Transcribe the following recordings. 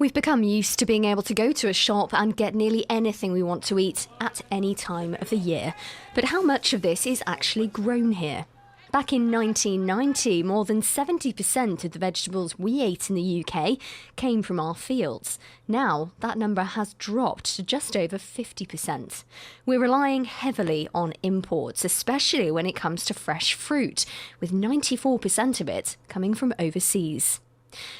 We've become used to being able to go to a shop and get nearly anything we want to eat at any time of the year. But how much of this is actually grown here? Back in 1990, more than 70% of the vegetables we ate in the UK came from our fields. Now, that number has dropped to just over 50%. We're relying heavily on imports, especially when it comes to fresh fruit, with 94% of it coming from overseas.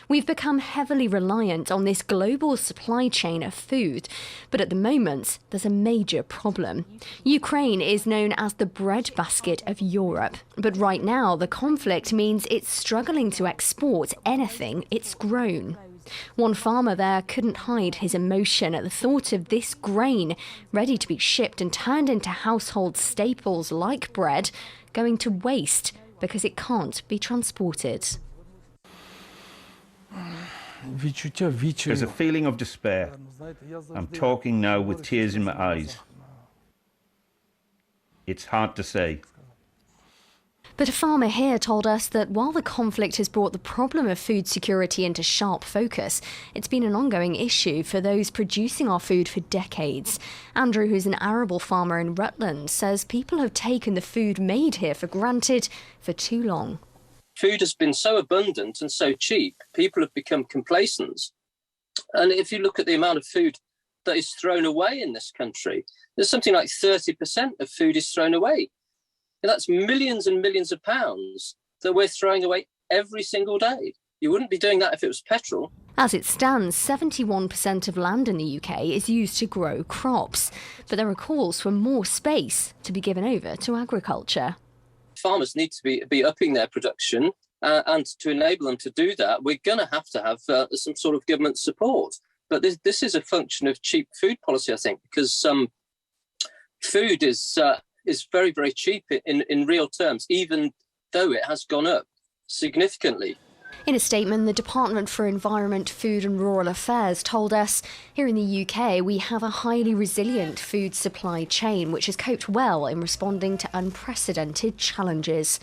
We've become heavily reliant on this global supply chain of food, but at the moment there's a major problem. Ukraine is known as the breadbasket of Europe, but right now the conflict means it's struggling to export anything it's grown. One farmer there couldn't hide his emotion at the thought of this grain, ready to be shipped and turned into household staples like bread, going to waste because it can't be transported. There's a feeling of despair. I'm talking now with tears in my eyes. It's hard to say. But a farmer here told us that while the conflict has brought the problem of food security into sharp focus, it's been an ongoing issue for those producing our food for decades. Andrew, who's an arable farmer in Rutland, says people have taken the food made here for granted for too long. Food has been so abundant and so cheap, people have become complacent. And if you look at the amount of food that is thrown away in this country, there's something like 30% of food is thrown away. And that's millions and millions of pounds that we're throwing away every single day. You wouldn't be doing that if it was petrol. As it stands, 71% of land in the UK is used to grow crops. But there are calls for more space to be given over to agriculture. Farmers need to be upping their production, and to enable them to do that, we're going to have some sort of government support. But this is a function of cheap food policy, I think, because food is very, very cheap in real terms, even though it has gone up significantly. In a statement, the Department for Environment, Food and Rural Affairs told us, here in the UK, we have a highly resilient food supply chain, which has coped well in responding to unprecedented challenges.